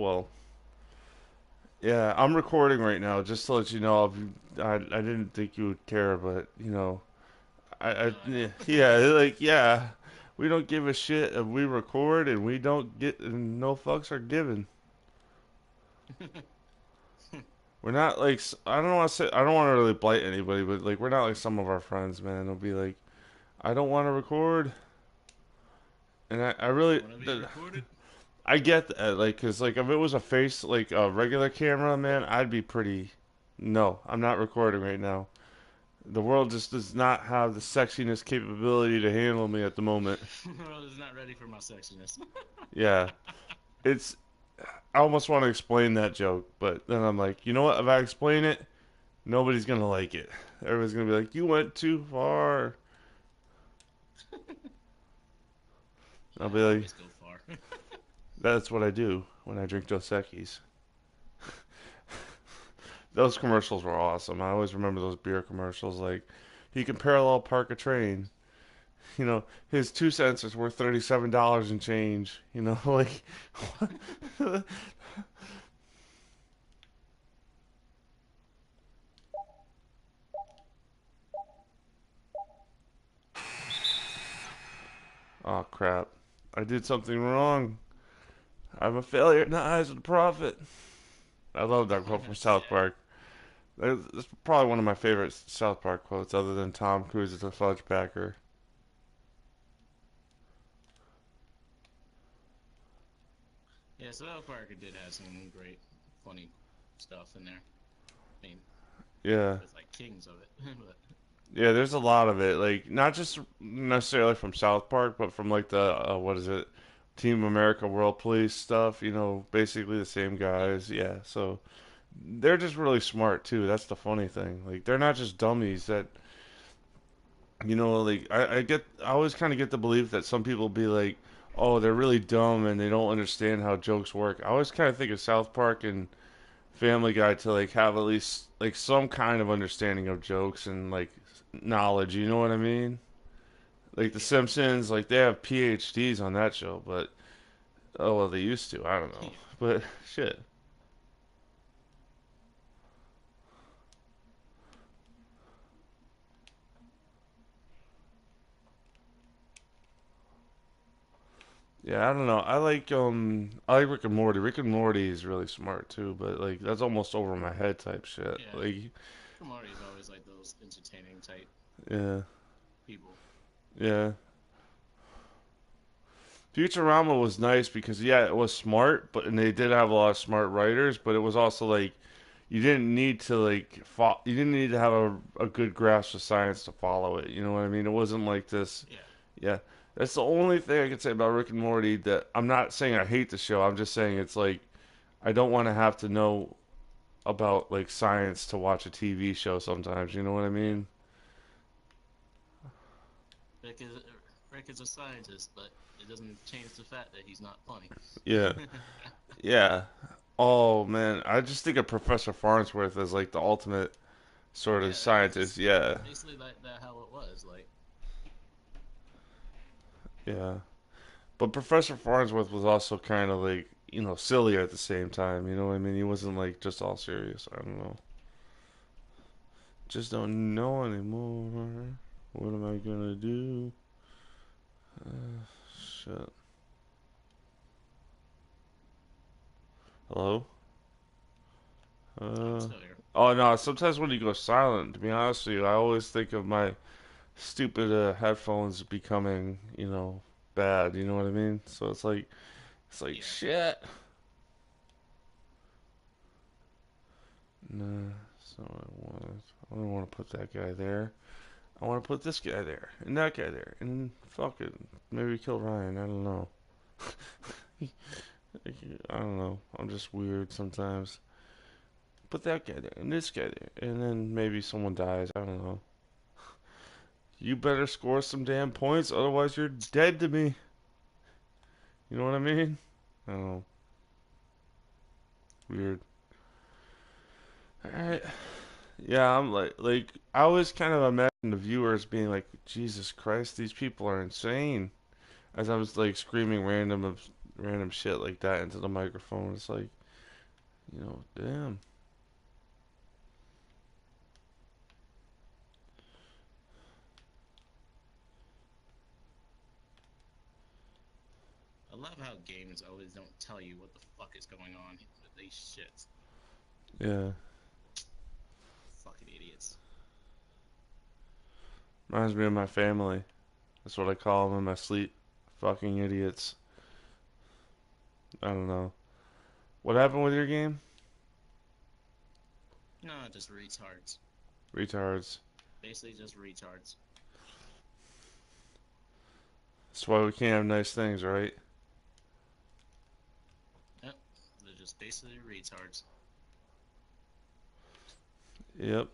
well, yeah, I'm recording right now just to let you know. I didn't think you would care, but yeah, like yeah, we don't give a shit if we record and we don't get and no fucks are given. We're not like I don't want to say I don't want to really blight anybody, but like we're not like some of our friends, man. They'll be like, I don't want to record, and I You really don't want to be recorded? I get that, like, cause like if it was a face like a regular camera, man, I'd be pretty. No, I'm not recording right now. The world just does not have the sexiness capability to handle me at the moment. The world is not ready for my sexiness. Yeah, it's. I almost want to explain that joke, but then I'm like, you know what? If I explain it, nobody's gonna like it. Everybody's gonna be like, you went too far. I'll Yeah, be I like, always go far. that's what I do when I drink Dos Equis. Those commercials were awesome. I always remember those beer commercials. Like, he can parallel park a train. You know, his 2 cents is worth $37 and change. You know, like, oh crap, I did something wrong. I'm a failure in the eyes of the prophet. I love that quote from South Sad. Park. It's probably one of my favorite South Park quotes, other than Tom Cruise as a fudge packer. Yeah, South Park did have some great, funny stuff in there. I mean, Yeah, with like kings of it. But yeah. There's a lot of it, like not just necessarily from South Park, but from like the what is it, Team America World Police stuff. You know, basically the same yeah, guys. Yeah, so they're just really smart too. That's the funny thing. Like they're not just dummies that like I always kind of get the belief that some people be like, oh, they're really dumb and they don't understand how jokes work. I always kind of think of South Park and Family Guy to like have at least like some kind of understanding of jokes and like knowledge. You know what I mean? Like The yeah, Simpsons, like they have PhDs on that show, but oh well, they used to. I don't know, yeah. but shit. Yeah, I don't know. I like Rick and Morty. Rick and Morty is really smart too, but like that's almost over my head type shit. Yeah, Like Kamari is always like those entertaining type yeah, people. yeah. Futurama was nice because yeah, it was smart, but and they did have a lot of smart writers, but it was also like you didn't need to you didn't need to have a good grasp of science to follow it. You know what I mean? It wasn't like this. Yeah, Yeah, that's the only thing I can say about Rick and Morty. That I'm not saying I hate the show. I'm just saying it's like I don't want to have to know about like science to watch a TV show sometimes. You know what I yeah. mean? Rick is Rick is a scientist, but it doesn't change the fact that he's not funny. Yeah, yeah. Oh man, I just think of Professor Farnsworth as like the ultimate sort of Yeah, scientist. that's Yeah, basically like that how it was. Like, yeah. But Professor Farnsworth was also kind of like silly at the same time. You know what I mean? He wasn't like just all serious. I don't know. Just don't know anymore. What am I gonna do? Shit. Hello? I'm Uh. still here. Oh no. Sometimes when you go silent, to be honest with you, I always think of my stupid headphones becoming, bad. You know what I mean? So it's like Yeah, shit. Nah, so I don't want to put that guy there. I want to put this guy there and that guy there and fuck it. Maybe kill Ryan. I don't know. I don't know. I'm just weird sometimes. Put that guy there and this guy there, and then maybe someone dies. I don't know. You better score some damn points, otherwise you're dead to me. You know what I mean? I don't know. Weird. All right. yeah, Yeah, I'm like I always kind of imagine the viewers being like, Jesus Christ, these people are insane. As I was like screaming random random shit like that into the microphone. It's like, damn. I love how games always don't tell you what the fuck is going on with these shits. Yeah. Fucking idiots. Reminds me of my family. That's what I call them in my sleep. Fucking idiots. I don't know. What happened with your game? No, just retards. Retards. Basically, just retards. That's why we can't have nice things, right? Yep. They're just basically retards. Yep.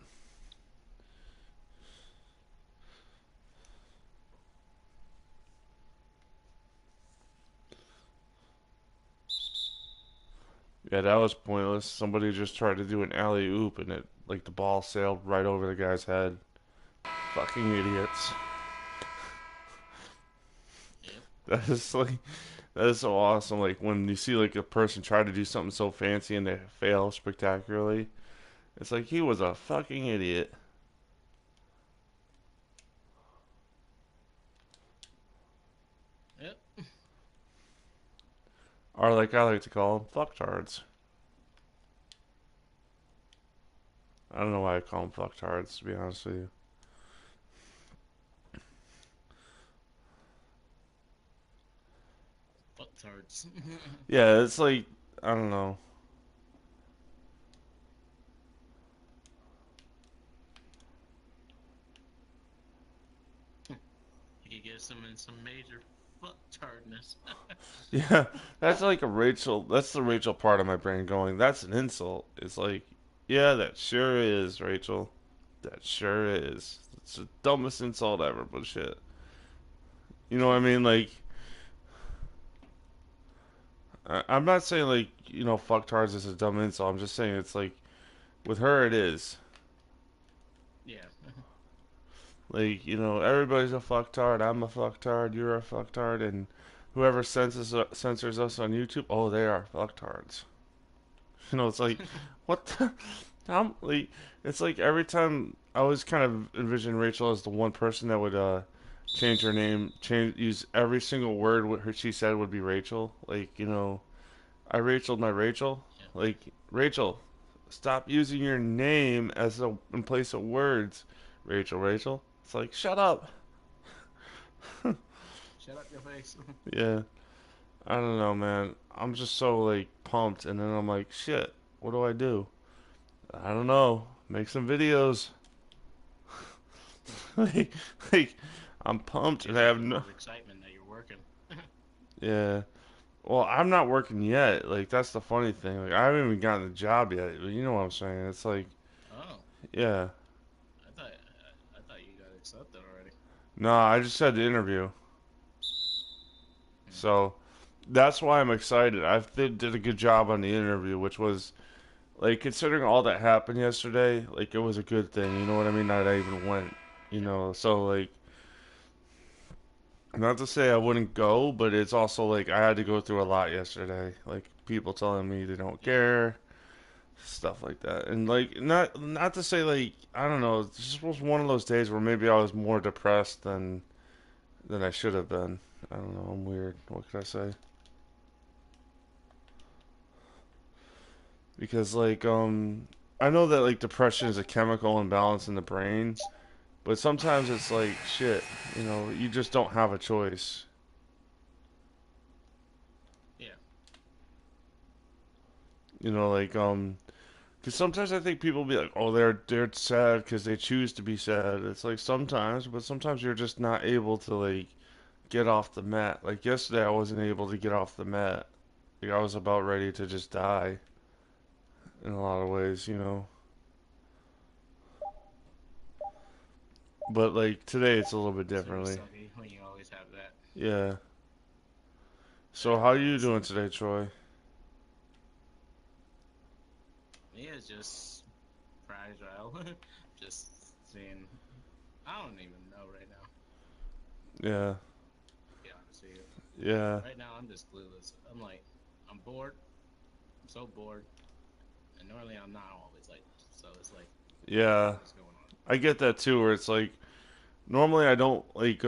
Yeah, that was pointless. Somebody just tried to do an alley oop and it, like, the ball sailed right over the guy's head. Fucking idiots. Yep. That is like, that is so awesome. Like when you see like a person try to do something so fancy and they fail spectacularly, it's like he was a fucking idiot. Yep. Or like I like to call them, fucktards. I don't know why I call them fucktards, to be honest with you. Fucktards. Yeah, it's like I don't know. You could give someone some major fucktardness. Yeah, that's like a Rachel. That's the Rachel part of my brain going. That's an insult. It's like, yeah, that sure is, Rachel. That sure is. It's the dumbest insult ever, but shit. You know what I mean? Like, I'm not saying like fucktards is a dumb insult. I'm just saying it's like with her it is. Yeah. Like everybody's a fucktard. I'm a fucktard. You're a fucktard, and whoever censors us on YouTube, oh, they are fucktards. It's like what the. Like, it's like every time I always kind of envision Rachel as the one person that would change her name, use every single word what her she said would be Rachel. Like I Racheled my Rachel. Yeah. Like Rachel, stop using your name as a in place of words. Rachel, Rachel. It's like shut up. Shut up your face. Yeah, I don't know, man. I'm just so like pumped, and then I'm like, shit. What do I do? I don't know. Make some videos. like, like, I'm pumped, and Gives I you have even no. more excitement that you're working. Yeah. Well, I'm not working yet. Like that's the funny thing. Like I haven't even gotten the job yet. But you know what I'm saying? It's like, Oh, yeah. I thought you got accepted already. No, I just had the interview. Hmm. So that's why I'm excited. I did a good job on the interview, which was like considering all that happened yesterday, like it was a good thing. You know what I mean? That I even went. Yeah. So like not to say I wouldn't go, but it's also like I had to go through a lot yesterday. Like people telling me they don't Yeah. care, stuff like that, and like not to say like I don't know. This just was one of those days where maybe I was more depressed than I should have been. I don't know. I'm weird. What could I say? Because like I know that like depression is a chemical imbalance in the brain, but sometimes it's like shit, you just don't have a choice. Yeah. Like because sometimes I think people be like, oh, they're sad because they choose to be sad. It's like sometimes, but sometimes you're just not able to like get off the mat. Like yesterday, I wasn't able to get off the mat. Like I was about ready to just die in a lot of ways. But like today, it's a little bit Super differently. sucky when you always have that. Yeah. So Yeah, how no, you it's doing today, Troy? me is just fragile. Just seeing. I don't even know right now. Yeah. To be honest with you. Yeah, Right now, I'm just clueless. I'm like, I'm bored. I'm so bored, and normally I'm not always like this. So it's like, yeah. what's going on? I get that too, where it's like normally I don't like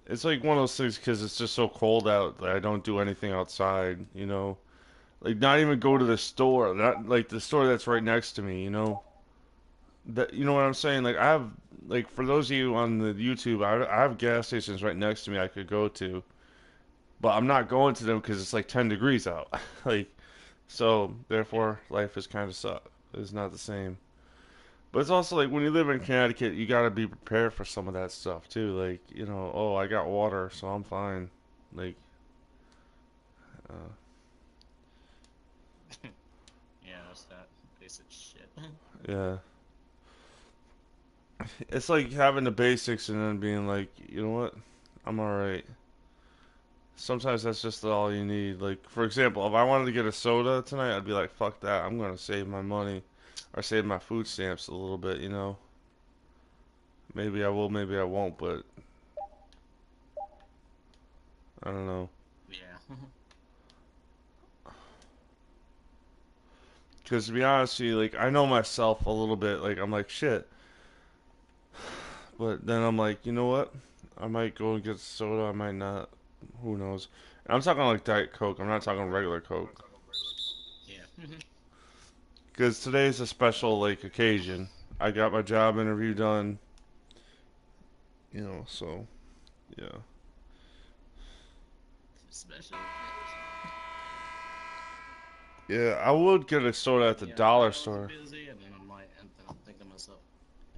it's like one of those things because it's just so cold out that I don't do anything outside, you know. Like not even go to the store, not like the store that's right next to me, you know. That you know what I'm saying? Like I have like for those of you on the YouTube, I have gas stations right next to me I could go to, but I'm not going to them because it's like 10 degrees out. Like so, Yeah. therefore, life is kind of suck. It's not the same. But it's also like when you live in Connecticut, you gotta be prepared for some of that stuff too. Like you know, oh, I got water, so I'm fine. Like, uh, Yeah, that's that basic shit. yeah, it's like having the basics and then being like, you know what, I'm all right. Sometimes that's just all you need. Like, for example, if I wanted to get a soda tonight, I'd be like, fuck that. I'm gonna save my money or save my food stamps a little bit. You know, maybe I will, maybe I won't, but I don't know. Yeah. Because to be honest with you, like I know myself a little bit. Like I'm like shit. But then I'm like, you know what? I might go and get soda. I might not. Who knows? And I'm talking like Diet Coke. I'm not talking regular Coke. Yeah. Because today's a special like occasion. I got my job interview done. You know, so yeah. Special occasion. Yeah, I would get a soda at the Yeah, like, dollar oh, is he store. busy? And then I'm like, and then I'm thinking to myself,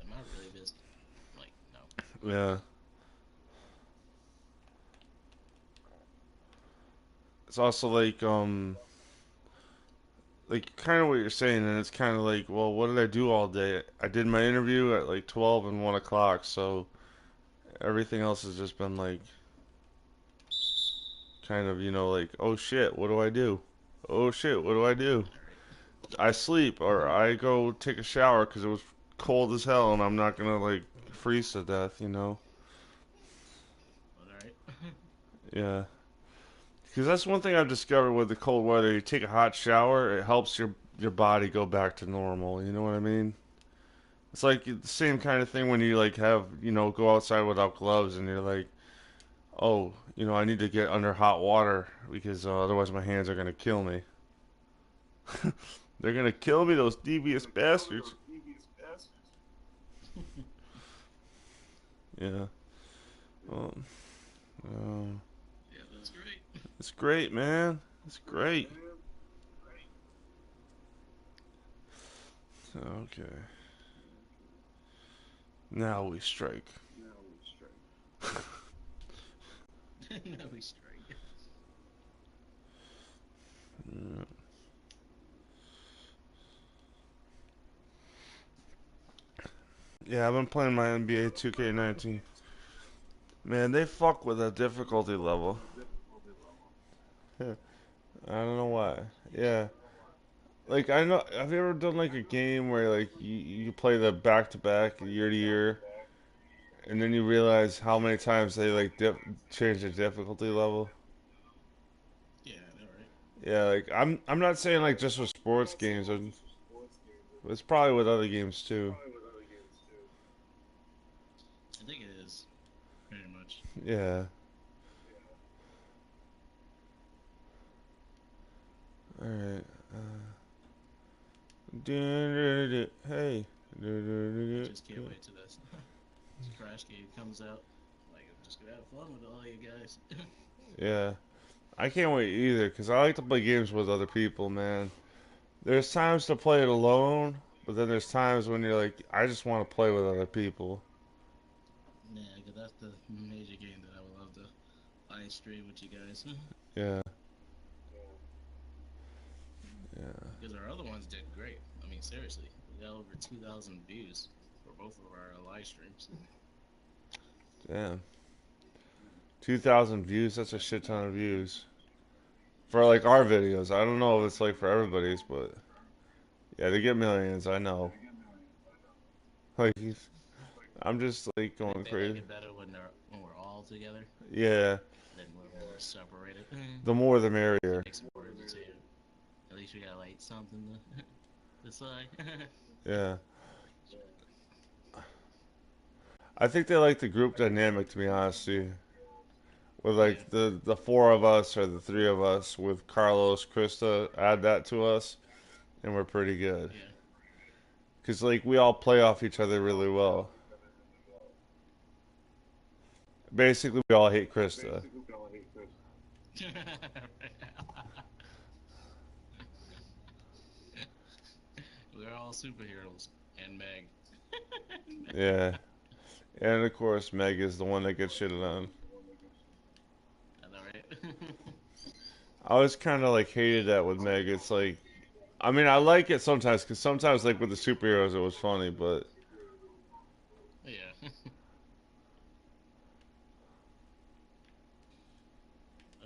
am I really busy? I'm like, no. Yeah. It's also like kind of what you're saying, and it's kind of like, well, what did I do all day? I did my interview at like 12 and 1 o'clock, so everything else has just been like kind of, you know, like, oh shit, what do I do? Oh shit, what do I do? All right. I sleep or I go take a shower because it was cold as hell and I'm not gonna like freeze to death, you know? All right. Yeah. Because that's one thing I've discovered with the cold weather. You take a hot shower, it helps your body go back to normal. You know what I mean? It's like the same kind of thing when you like have you know go outside without gloves and you're like, oh, you know, I need to get under hot water because otherwise my hands are gonna kill me. They're gonna kill me, those devious bastards. Yeah. Well, uh, Yeah, that's great. it's great, man. It's great. Okay. Now we strike. No, we straight. Yeah. Yeah, I've been playing my NBA 2K19. Man, they fuck with the difficulty level. I don't know why. Yeah. Yeah. Like I know have you ever done like a game where like you play the back to back year to year and then you realize how many times they like change the difficulty level? Yeah, all right. Yeah, like I'm not saying like just with sports games, it's probably with other games too. I think it is very much. Yeah. All right. Hey. I just can't wait till this Crash game comes out. Like, I'm just gonna have fun with all you guys. Yeah. I can't wait either because I like to play games with other people, man. There's times to play it alone, but then there's times when you're like, I just want to play with other people. Yeah, because that's the major game that I would love to live stream with you guys. Yeah. Yeah. Because our other ones did great. I mean, seriously, we got over 2,000 views for both of our live streams. Damn. 2,000 views, that's a Yeah, shit ton of views. For like our videos. I don't know if it's like for everybody's, but yeah, they get millions, I know. Like, I'm just like I going think they like crazy. it better when we're all together Yeah. than when we're separated. The more the merrier. Makes it more entertaining. At least we got like something to say. Yeah. I think they like the group dynamic, to be honest with you. With Yeah, like the four of us or the three of us with Carlos, Krista, add that to us, and we're pretty good. yeah. Cause like we all play off each other really well. Basically, we all hate Krista. We're all superheroes. And Meg. Yeah, and of course Meg is the one that gets shitted on. I know, right? I always kind of like hated that with Meg. It's like, I mean, I like it sometimes because sometimes like with the superheroes it was funny, but Yeah.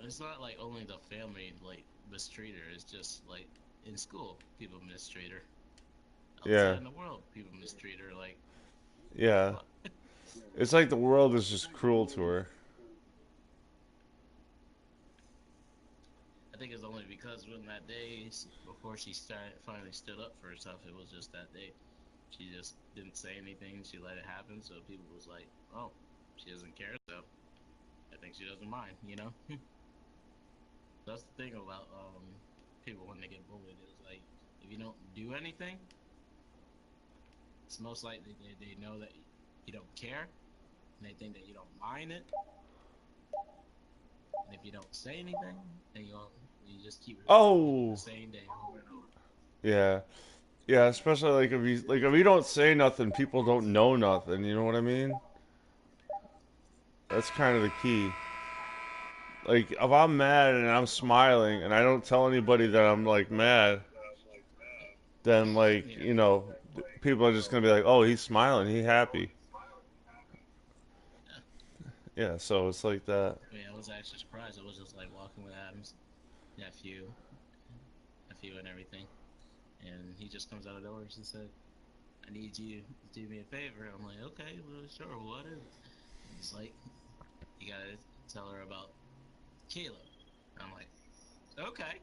It's not like only the family like mistreat her. It's just like in school people mistreat her. yeah, Outside in the world people mistreat her. Like what the yeah. fuck? It's like the world is just cruel to her. I think it's only because when that day before she started finally stood up for herself, it was just that day. She just didn't say anything. She let it happen. So people was like, "Oh, she doesn't care. So I think she doesn't mind." You know. That's the thing about people when they get bullied is like if you don't do anything, it's most likely they know that you don't care and they think that you don't mind it. And if you don't say anything, then you just keep repeating the Oh, same day over and over. yeah, yeah. Especially like if you don't say nothing, people don't know nothing. You know what I mean? That's kind of the key. Like if I'm mad and I'm smiling and I don't tell anybody that I'm like mad, then like Yeah. people are just gonna be like, oh, he's smiling, he's happy. Yeah. Yeah, so it's like that. I mean, I was actually surprised. I was just like walking with Adam's nephew, nephew and everything, and he just comes out of the door and she said, "I need you to do me a favor." I'm like, "Okay, well, sure. What is it?" And he's like, "You gotta tell her about Caleb." I'm like, "Okay."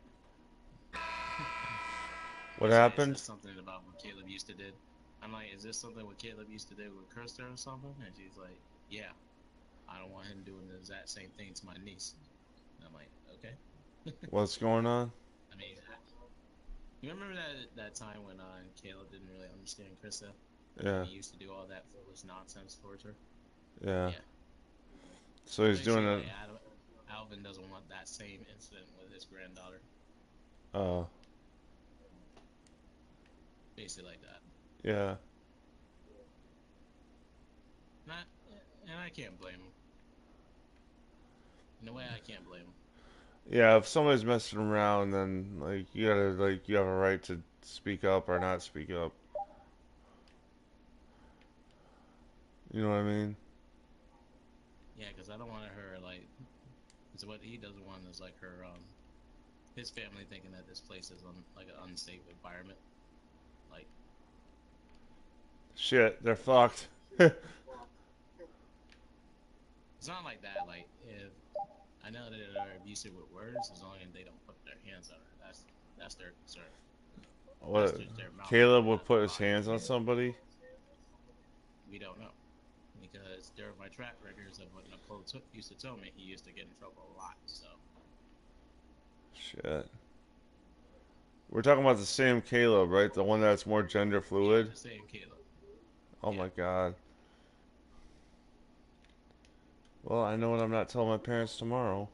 What He's like, "Is happened? this something about what Caleb used to do?" I'm like, "Is this something what Caleb used to do with Krista or something?" And she's like, "Yeah, I don't want him doing the exact same thing to my niece." And I'm like, "Okay." What's going on? I mean, you remember that time when Caleb didn't really understand Krista, and Yeah, he used to do all that foolish nonsense towards her? yeah. Yeah. So So he's doing basically, it. like Alvin doesn't want that same incident with his granddaughter. Oh, Basically, like that. yeah, Not, and I can't blame him. In a way, I can't blame him. yeah. If somebody's messing around, then like you have a right to speak up or not speak up. You know what I mean? Yeah, because I don't want her like. Because what he doesn't want is like her his family thinking that this place is like an unsafe environment. Like Shit, they're fucked. it's not like that. Like if I know that they're abusive with words, as long as they don't put their hands on her. That's their concern. That's What? just their mouth Caleb talking, would not their put his body. hands on somebody? We don't know because during my track records of what Nicole used to tell me, he used to get in trouble a lot. So Shit. We're talking about the same Caleb, right? The one that's more gender yeah, fluid? the same Caleb. Oh Yeah, my god. Well, I know what I'm not telling my parents tomorrow.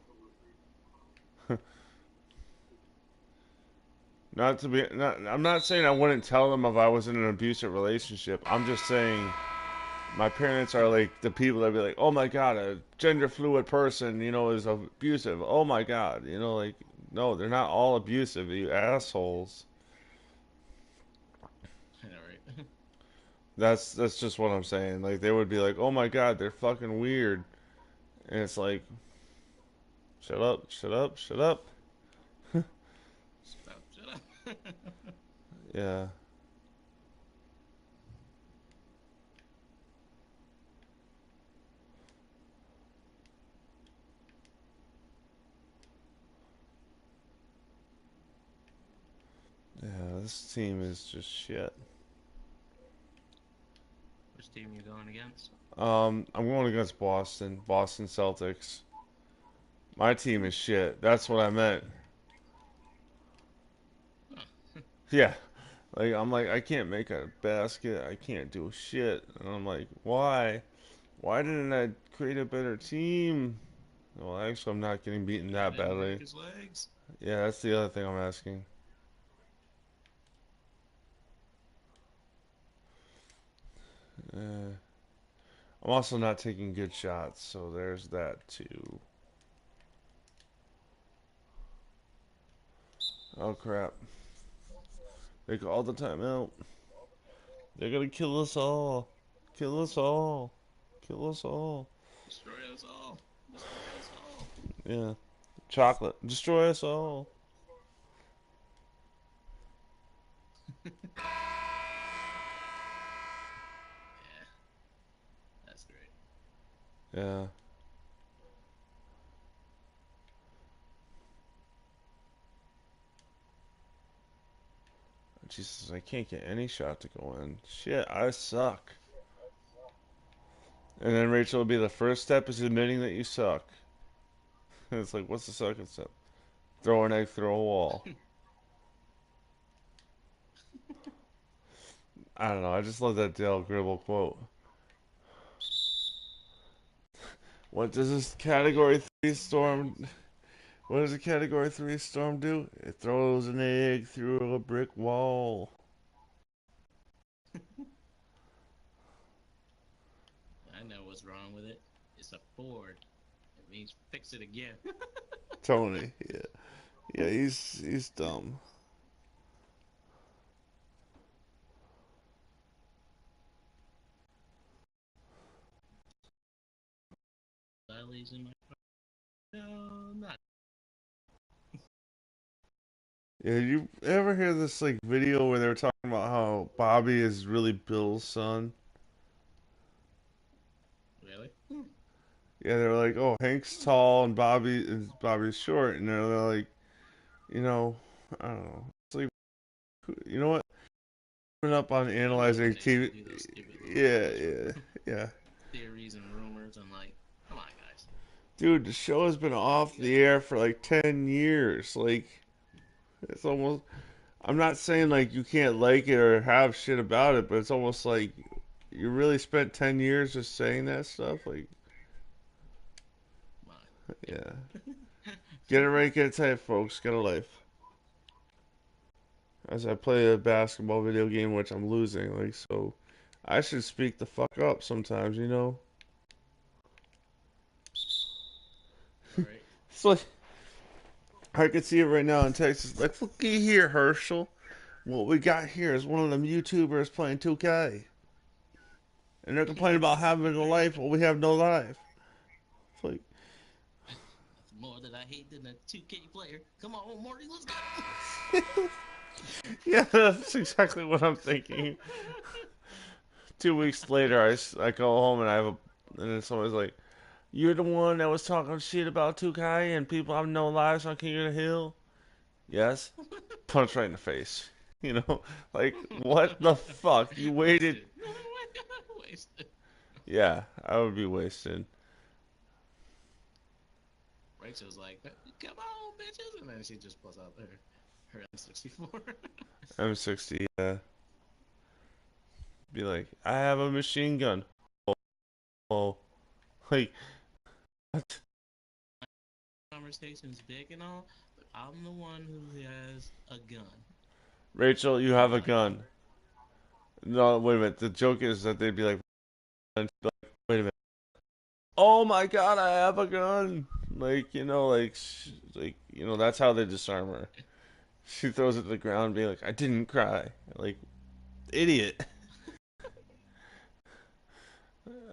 Not to be, not, I'm not saying I wouldn't tell them if I was in an abusive relationship. I'm just saying my parents are like the people that be like, oh my god, a gender fluid person, is abusive. Oh my god, like, no, they're not all abusive, you assholes. I know, right? That's just what I'm saying. Like they would be like, oh my god, they're fucking weird, and it's like, shut up, shut up, shut up. Shut up, shut up. Yeah. this team is just shit. Which team you going against? I'm going against Boston. Boston Celtics. My team is shit. That's what I meant. Huh. Yeah. Like I'm like I can't make a basket. I can't do shit. And I'm like, why? Why didn't I create a better team? Well, actually, I'm not getting beaten Guy that didn't break badly. his legs. Yeah, that's the other thing I'm asking. Uh, I'm also not taking good shots, so there's that too. Oh crap! They called the timeout. They're gonna kill us all. Kill us all. Kill us all. Destroy us all. Destroy us all. Yeah. Chocolate. Destroy us all. Yeah, that's great. Yeah. Jesus, I can't get any shot to go in. Shit, I suck. And then Rachel will be the first step is admitting that you suck. And it's like, what's the second step? Throw an egg through a wall. I don't know. I just love that Dale Gribble quote. What does this category 3 storm? What does a category 3 storm do? It throws an egg through a brick wall. I know what's wrong with it. It's a Ford. It means fix it again. Tony. Yeah. Yeah, he's dumb. Lollies in my no, not Yeah, you ever hear this like video where they were talking about how Bobby is really Bill's son? really. Yeah, they're like, oh, Hank's tall and Bobby's short, and they're like, you know, I don't know. It's like, you know what? Coming up on I know analyzing they TV. do those stupid little Yeah, yeah, yeah. theories and rumors. I'm like, come on, guys. Dude, the show has been off You the gotta air for like 10 years. Like, it's almost. I'm not saying like you can't like it or have shit about it, but it's almost like you really spent 10 years just saying that stuff. Like, come on. yeah. Get it right, get it tight, folks. Get a life. As I play a basketball video game, which I'm losing, like, so I should speak the fuck up sometimes, you know? Right. It's like, I can see it right now in Texas. Like, looky here, Herschel. What we got here is one of them YouTubers playing 2K. And they're complaining about having a life while we have no life. It's like, That's more that I hate than a 2K player. Come on, Morty, let's go. yeah, that's exactly what I'm thinking. 2 weeks later, I go home and I have a. And then someone's like, you're the one that was talking shit about 2K and people have no lives on King of the Hill? Yes. Punch right in the face. You know, like what the fuck? You waited. Wasted. Wasted. Yeah, I would be wasted. Rachel's like, come on, bitches. And then she just pulls out her M64. M60. Be like, I have a machine gun. Oh, like what? Conversation's big and all, but I'm the one who has a gun. Rachel, you Come have a on, y'all. gun. No, wait a minute. The joke is that they'd be like, wait a minute. Oh my god, I have a gun. Like that's how they disarm her. She throws it to the ground, being like, I didn't cry. Like idiot.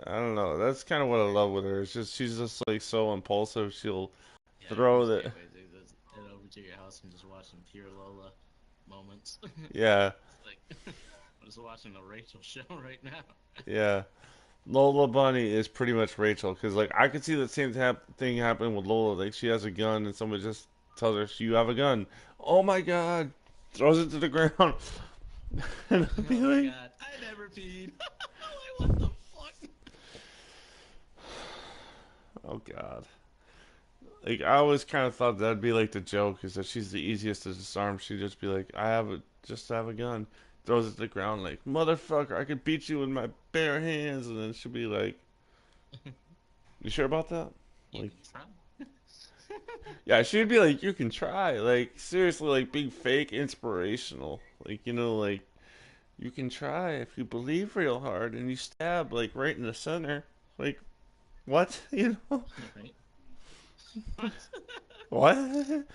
I don't know. That's kind of what I love with her. It's just she's just like so impulsive. She'll Yeah, I throw just the can't wait to head over to your house and just watch some pure Lola moments. yeah, It's like I'm just watching a Rachel show right now. yeah. Lola Bunny is pretty much Rachel because like I could see the same thing happen with Lola. Like she has a gun and somebody just tells her you have a gun. Oh my god! throws it to the ground, and I'd be Oh my like, god, I never peed. Like, what the fuck? oh god. Like I always kind of thought that'd be like the joke, is that she's the easiest to disarm. She'd just be like, I have a just have a gun, throws it to the ground like motherfucker, I could beat you with my bare hands, and then she'll be like, you sure about that? You Like, can try. yeah, she'd be like, you can try. Like seriously, like being fake inspirational. Like like you can try if you believe real hard and you stab like right in the center. Like what? Right? What? What?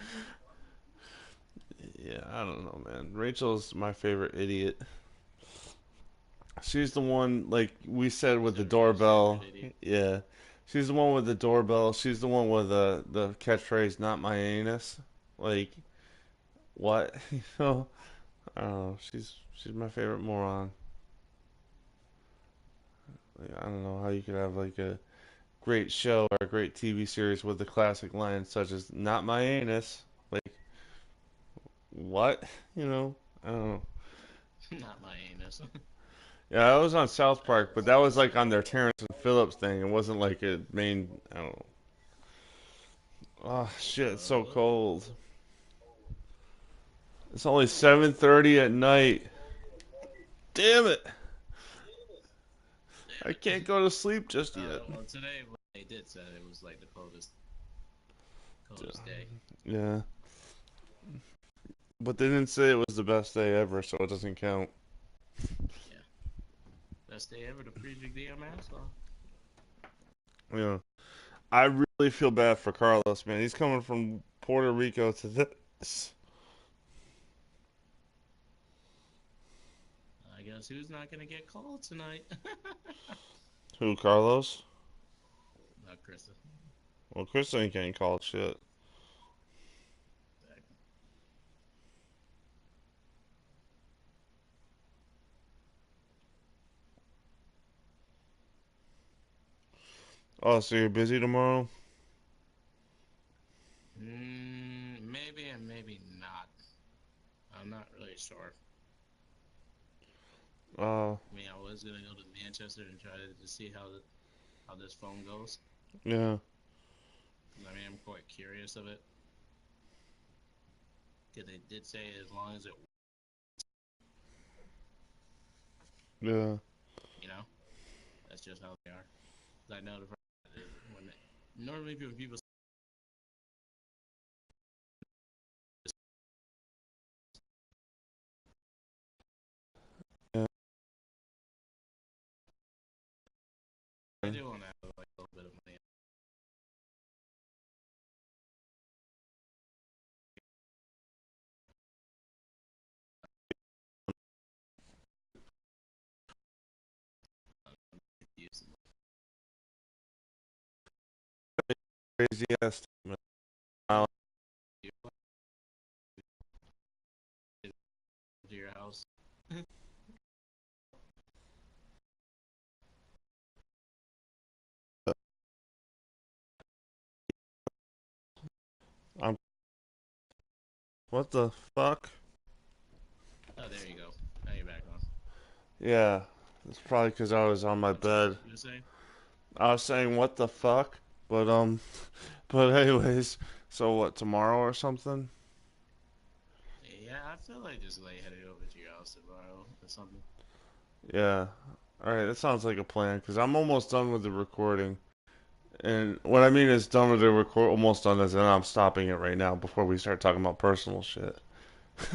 Yeah, I don't know, man. Rachel's my favorite idiot. She's the one, like we said, with the So she's favorite doorbell. idiot. Yeah. She's the one with the doorbell. She's the one with the catchphrase, not my anus. Like, what? I don't know. She's my favorite moron. Like, I don't know how you could have like a great show or a great TV series with the classic lines such as "Not my anus." Like, what? I don't know. Not my anus. Yeah, I was on South That Park, shit but was that so was like on stupid. their Terrence and Phillips thing. It wasn't like a main. I don't know. Oh shit! It's so Uh, cold. It's only 7:30 at night. Damn it! damn I it. can't go to sleep just yet. Well, today they did say it was like the coldest day. Yeah, but they didn't say it was the best day ever, so it doesn't count. Yeah, best day ever to freeze your damn ass off. Yeah, I really feel bad for Carlos, man. He's coming from Puerto Rico to this. I guess who's not gonna get called tonight? Who, Carlos? Krista. Well, Chris ain't getting called shit. Exactly. Oh, so you're busy tomorrow? Maybe and maybe not. I'm not really sure. Uh, I mean, I was gonna go to Manchester and try to see how this phone goes. yeah, 'Cause, I mean, I'm quite curious of it. Because they did say as long as it, yeah. you know, that's just how they are. 'Cause I know when normally when people Yeah. I do want to have like a little bit of money to use Crazy ass statement. Uh, to your house. I'm. What the fuck? Oh, there you go. Now you're back on. Yeah, it's probably because I was on my I'm sorry. bed. What you were saying? I was saying what the fuck, but but anyways. So what? Tomorrow or something? Yeah, I feel like just like headed over to your house tomorrow or something. Yeah. All right, that sounds like a plan because I'm almost done with the recording. And what I mean is done with the record, almost done as in I'm stopping it right now before we start talking about personal shit.